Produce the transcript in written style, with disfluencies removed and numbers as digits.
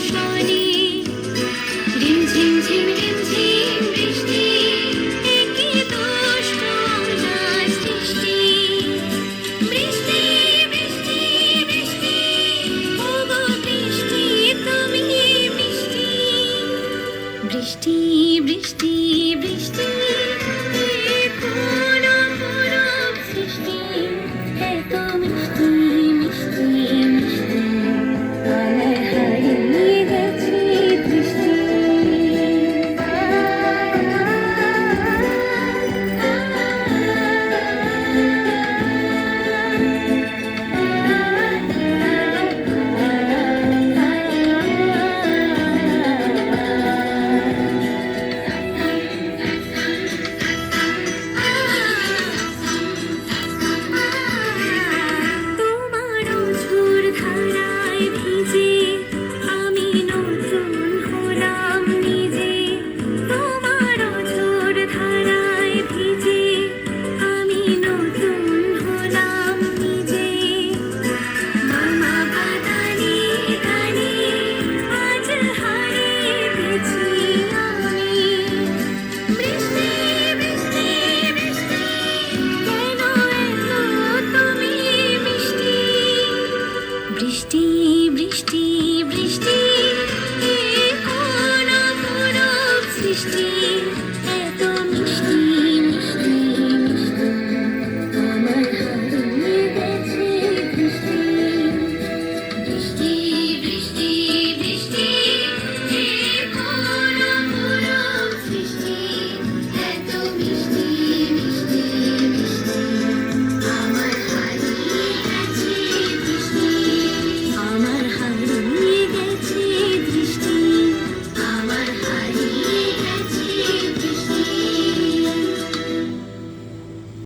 শনি রিমঝিম ঝিম রিমঝিম বৃষ্টি একে দুষ্ট অনার সৃষ্টি বৃষ্টি বৃষ্টি বৃষ্টি ওগো বৃষ্টি তুমি মিষ্টি বৃষ্টি বৃষ্টি বৃষ্টি কোন অপরূপ সৃষ্টি এত মিষ্টি মিষ্টি মিষ্টি গলায় হারিয়ে গেছে দৃষ্টি তোমার ঝোর ধারায় ভিজে আমি